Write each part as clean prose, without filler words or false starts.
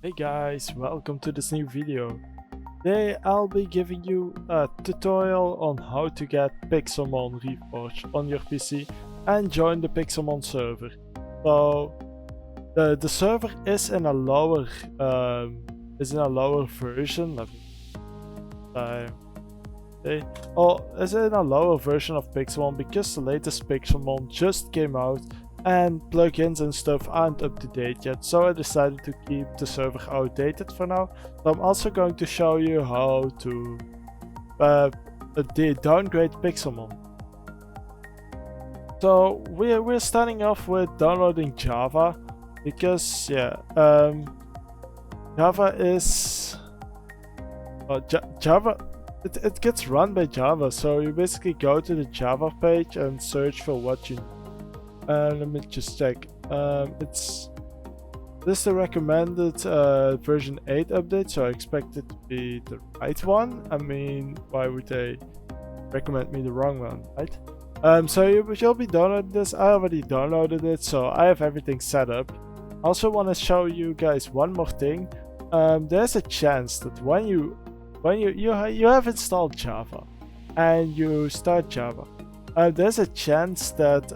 Hey guys, welcome to this new video. Today I'll be giving you a tutorial on how to get Pixelmon reforged on your PC and join the Pixelmon server. So the server is in a lower version. Let me is in a lower version of Pixelmon because the latest Pixelmon just came out and plugins and stuff aren't up to date yet, so I decided to keep the server outdated for now. So I'm also going to show you how to downgrade Pixelmon. So we're starting off with downloading Java because Java is Java. It gets run by Java, so you basically go to the Java page and search for what you need. Let me just check. This is the recommended version 8 update, so I expect it to be the right one. I mean, why would they recommend me the wrong one, right? So you'll be downloading this. I already downloaded it, so I have everything set up. I also want to show you guys one more thing. There's a chance that when you have installed Java and you start Java, there's a chance that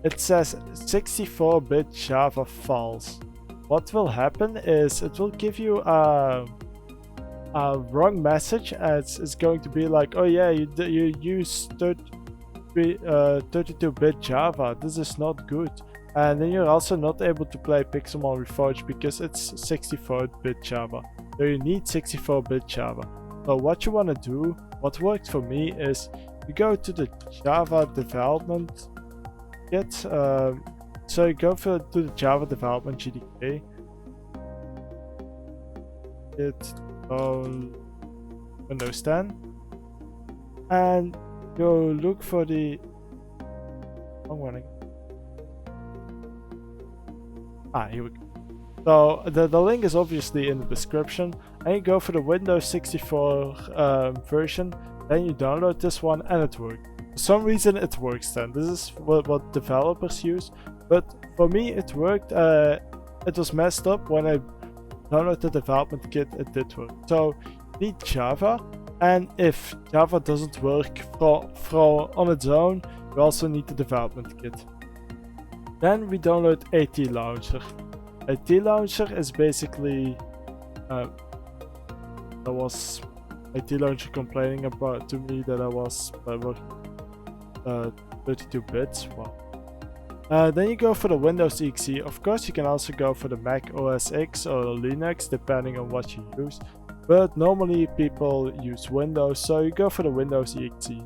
it says 64-bit Java false. What will happen is it will give you a wrong message, and it's going to be like, oh yeah, you use 32-bit Java, this is not good. And then you're also not able to play Pixelmon Reforged because it's 64-bit Java. So you need 64-bit Java. So what you want to do, what worked for me, is you go to the Java development kit. So you go to the Java development GDK. Git Windows 10. And go look for the here we go. So the link is obviously in the description, and you go for the Windows 64 version, then you download this one and it works. For some reason it works then. This is what developers use, but for me it worked. It was messed up when I downloaded the development kit. It did work. So you need Java, and if Java doesn't work on its own, you also need the development kit. Then we download AT Launcher. AT Launcher is basically there was AT Launcher complaining about to me that I was 32 bits. Wow. Then you go for the Windows exe. Of course, you can also go for the Mac OS X or Linux, depending on what you use. But normally people use Windows, so you go for the Windows exe.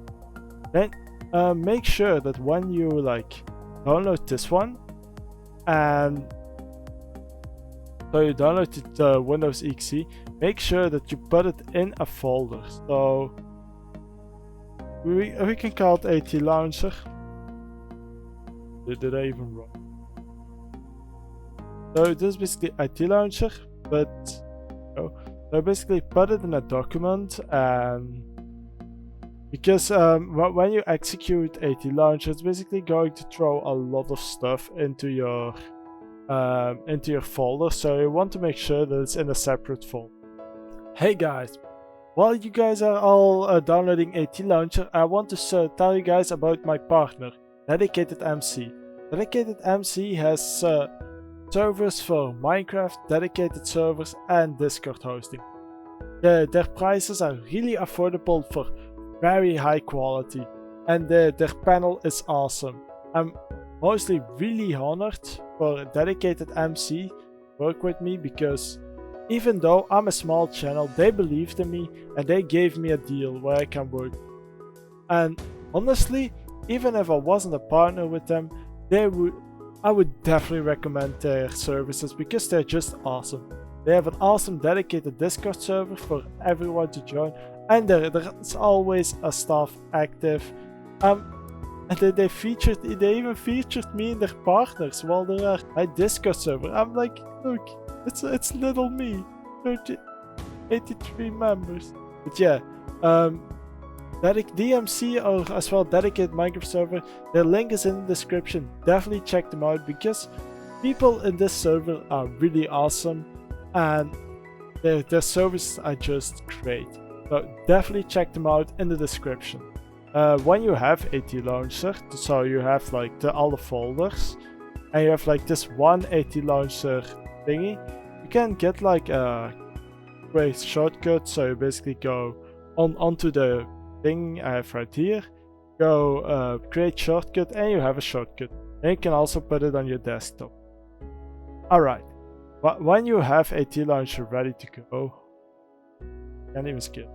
Then make sure that when you download this one, and so you download the Windows exe, make sure that you put it in a folder. So we can call it AT Launcher. Did I even wrong? So this is basically AT Launcher, but so basically put it in a document, and because when you execute AT Launcher, it's basically going to throw a lot of stuff into your folder, so you want to make sure that it's in a separate folder. Hey guys, while you guys are all downloading AT Launcher, I want to tell you guys about my partner, Dedicated MC. Dedicated MC has servers for Minecraft, dedicated servers, and Discord hosting. Their prices are really affordable for very high quality, and their panel is awesome. I'm mostly really honored for Dedicated MC work with me, because even though I'm a small channel, they believed in me and they gave me a deal where I can work. And honestly, even if I wasn't a partner with them, I would definitely recommend their services because they're just awesome. They have an awesome dedicated Discord server for everyone to join, and there's always a staff active. And they even featured me in their partners while they are my Discord server. I'm like, look, it's little me, 83 members. But yeah, DMC or as well dedicated Minecraft server, their link is in the description. Definitely check them out because people in this server are really awesome. and their services are just great. So definitely check them out in the description. When you have AT Launcher, so you have like all the folders, and you have like this one AT Launcher thingy, you can get like a great shortcut. So you basically go onto the thing I have right here, go create shortcut, and you have a shortcut. And you can also put it on your desktop. Alright, but when you have AT Launcher ready to go, can't even skip.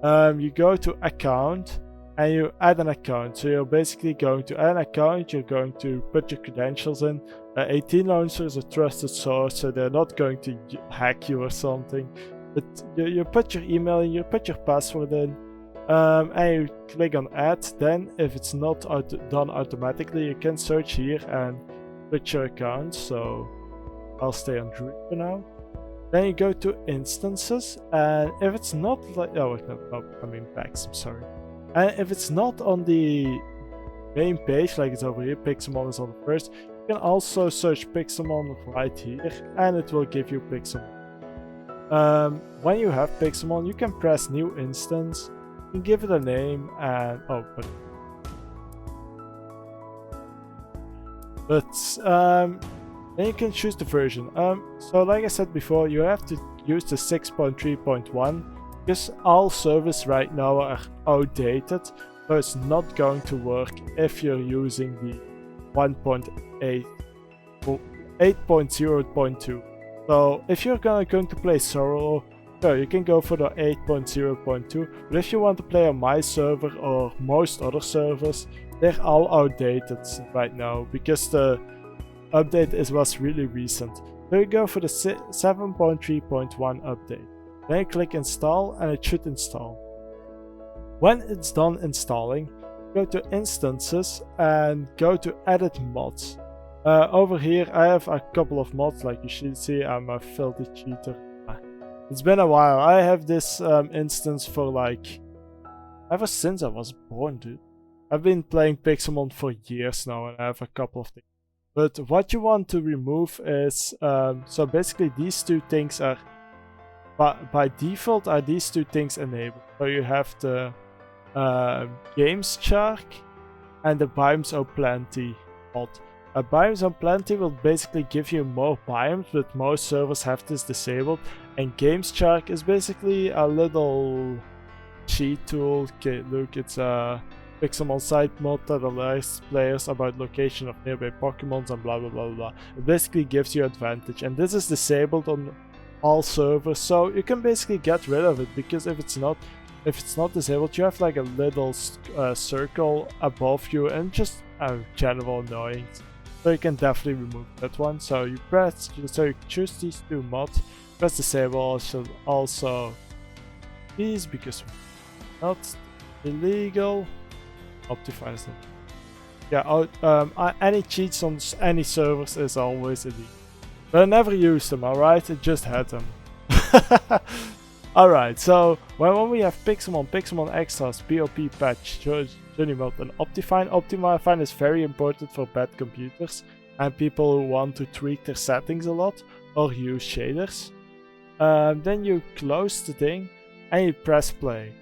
You go to account and you add an account. So you're basically going to add an account, you're going to put your credentials in. AT Launcher is a trusted source, so they're not going to hack you or something. But you put your email in, you put your password in, and you click on add. Then if it's not done automatically, you can search here and put your account. So I'll stay on Droei for now. Then you go to instances, and if it's not like, I mean packs, I'm sorry. And if it's not on the main page, like it's over here, Pixelmon is on the first, you can also search Pixelmon right here, and it will give you Pixelmon. When you have Pixelmon, you can press new instance, you can give it a name, and then you can choose the version. So like I said before, you have to use the 6.3.1 because all servers right now are outdated, so it's not going to work if you're using the 8.0.2. So if you're going to play solo, sure, you can go for the 8.0.2, but if you want to play on my server or most other servers, they're all outdated right now because the update was really recent. So you go for the 7.3.1 update. Then you click install and it should install. When it's done installing, go to instances and go to edit mods. Over here I have a couple of mods, like you should see. I'm a filthy cheater. It's been a while. I have this instance for like ever since I was born, dude. I've been playing Pixelmon for years now and I have a couple of things. But what you want to remove is, so basically these two things are, by default are these two things enabled. So you have the Games Shark and the Biomes O Plenty mod. Biomes O Plenty will basically give you more biomes, but most servers have this disabled. And Games Shark is basically a little cheat tool. Okay, look, it's a Pixelmon site mod that alerts players about location of nearby Pokemons and blah blah blah blah. It basically gives you advantage, and this is disabled on all servers, so you can basically get rid of it, because if it's not disabled, you have like a little circle above you and just general annoyance. So you can definitely remove that one. So you choose these two mods, press disable also these because not illegal. Optimize them. Yeah, any cheats on any servers is always illegal. But I never used them, alright? I just had them. Alright, so when we have Pixelmon Extras, POP patch, Journey mode, and Optifine. Optifine is very important for bad computers and people who want to tweak their settings a lot or use shaders. Then you close the thing and you press play.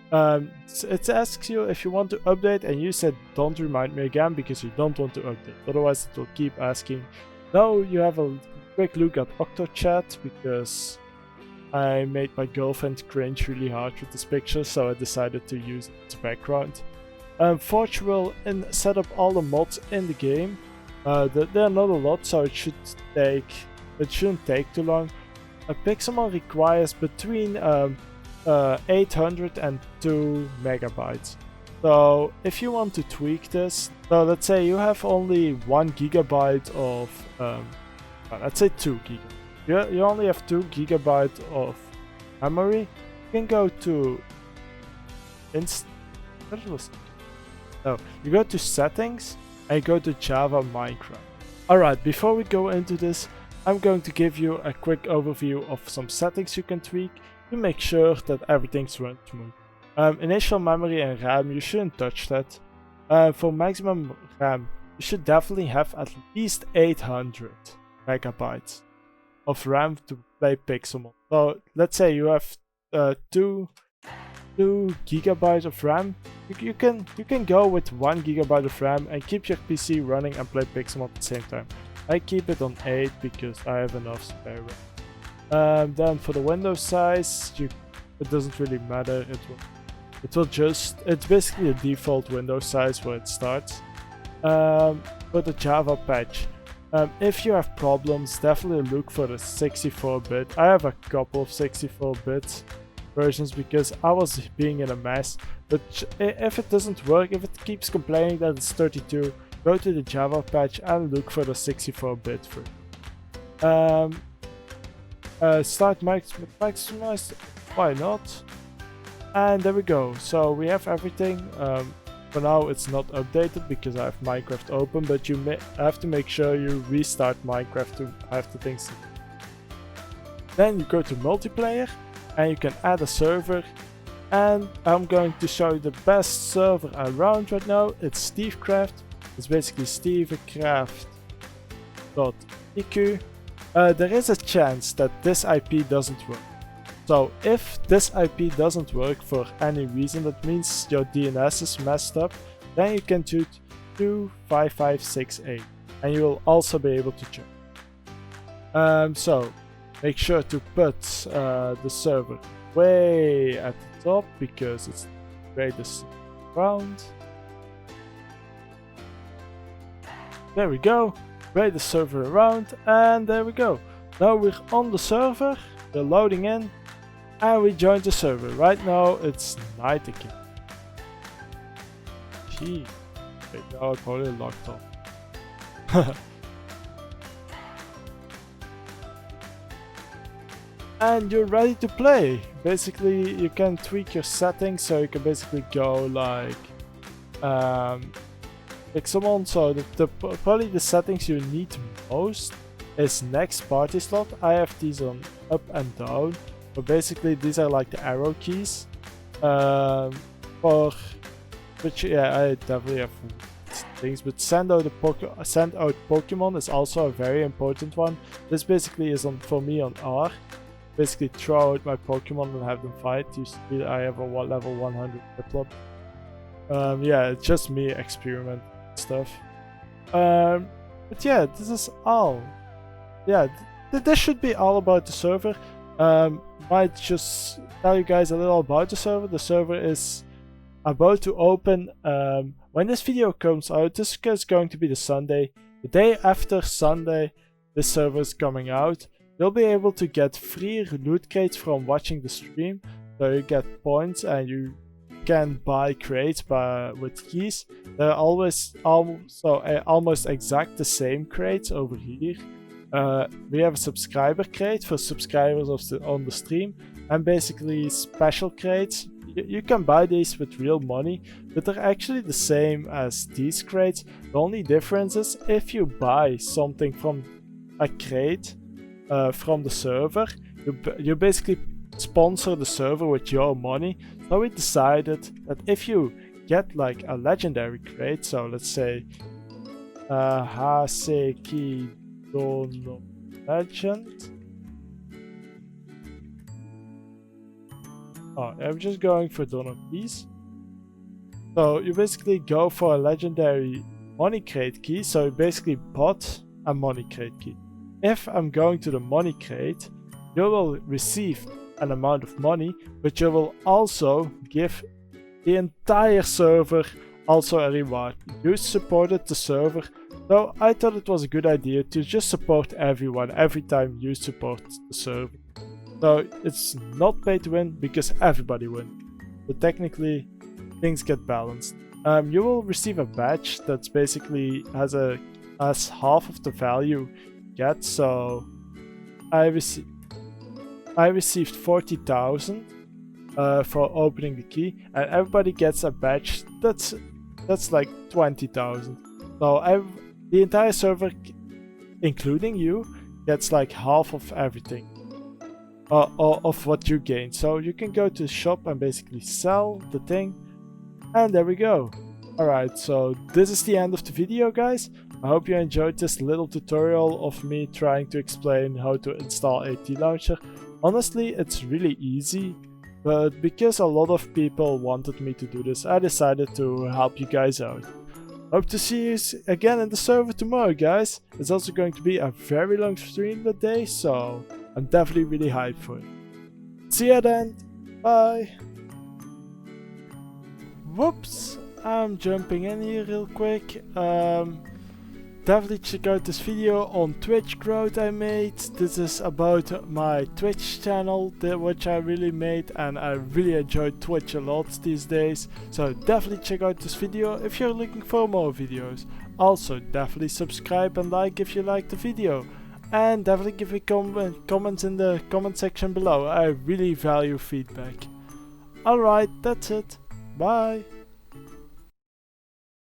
It asks you if you want to update, and you said don't remind me again because you don't want to update, otherwise it will keep asking. Now you have a quick look at OctoChat because I made my girlfriend cringe really hard with this picture, so I decided to use its background. Forge will set up all the mods in the game. There are not a lot, so it shouldn't take too long. Pixelmon requires between 800 and 2 megabytes. So if you want to tweak this, so let's say you have only 1 gigabyte of, let's say 2 gigabytes. You only have 2 gigabytes of memory. You can go to you go to settings and you go to Java Minecraft. Alright, before we go into this, I'm going to give you a quick overview of some settings you can tweak to make sure that everything's run smooth. Initial memory and RAM, you shouldn't touch that. For maximum RAM, you should definitely have at least 800 megabytes. of RAM to play Pixelmon. So let's say you have 2 gigabytes of RAM. You can go with 1 gigabyte of RAM and keep your PC running and play Pixelmon at the same time. I keep it on 8 because I have enough spare RAM. Then for the window size, it doesn't really matter. It's basically a default window size where it starts. For the Java patch, if you have problems, definitely look for the 64-bit. I have a couple of 64-bit versions because I was being in a mess. But if it doesn't work, if it keeps complaining that it's 32, go to the Java patch and look for the 64-bit version. Start maximize, why not? And there we go. So we have everything. For now it's not updated because I have Minecraft open, but you have to make sure you restart Minecraft to have the things. Then you go to multiplayer and you can add a server, and I'm going to show you the best server around right now. It's Stevecraft. It's basically Stevecraft.icu. There is a chance that this IP doesn't work. So if this IP doesn't work for any reason, that means your DNS is messed up, then you can choose 25568 and you will also be able to join. So make sure to put the server way at the top because it's the greatest around. There we go, create the server around, and there we go. Now we're on the server, we're loading in. And we joined the server. Right now it's night again. Gee. Wait, now I'm probably locked off. And you're ready to play. Basically you can tweak your settings, so you can basically go like Pixelmon. So probably the settings you need most is next party slot. I have these on up and down. But basically these are like the arrow keys. Which yeah, I definitely have things. But send out Pokemon is also a very important one. This basically is for me on R. Basically throw out my Pokemon and have them fight. You see I have a level 100 Piplup. Yeah, it's just me experimenting stuff. But yeah, this is all. Yeah, this should be all about the server. Might just tell you guys a little about the server. The server is about to open. When this video comes out, this is going to be the Sunday. The day after Sunday, this server is coming out. You'll be able to get free loot crates from watching the stream. So you get points and you can buy crates with keys. They're always almost exact the same crates over here. We have a subscriber crate for subscribers on the stream, and basically special crates. You can buy these with real money, but they're actually the same as these crates. The only difference is if you buy something from a crate from the server, you basically sponsor the server with your money. So we decided that if you get like a legendary crate, so let's say Haseki Dono Legend. Oh, I'm just going for Dono keys. So you basically go for a legendary money crate key. So you basically bought a money crate key. If I'm going to the money crate, you will receive an amount of money, but you will also give the entire server also a reward. You supported the server, so I thought it was a good idea to just support everyone every time you support the server. So it's not pay to win because everybody wins. But technically things get balanced. You will receive a badge that's basically has half of the value you get. So I received 40,000 for opening the key, and everybody gets a badge that's like 20,000. So the entire server, including you, gets like half of everything. Of what you gain. So you can go to the shop and basically sell the thing, and there we go. Alright, so this is the end of the video, guys. I hope you enjoyed this little tutorial of me trying to explain how to install AT Launcher. Honestly, it's really easy, but because a lot of people wanted me to do this, I decided to help you guys out. Hope to see you again in the server tomorrow, guys. It's also going to be a very long stream that day, so I'm definitely really hyped for it. See ya then! Bye! Whoops! I'm jumping in here real quick. Definitely check out this video on Twitch growth I made. This is about my Twitch channel, which I really made, and I really enjoy Twitch a lot these days. So definitely check out this video if you're looking for more videos. Also definitely subscribe and like if you liked the video. And definitely give me comments in the comment section below. I really value feedback. Alright, that's it. Bye.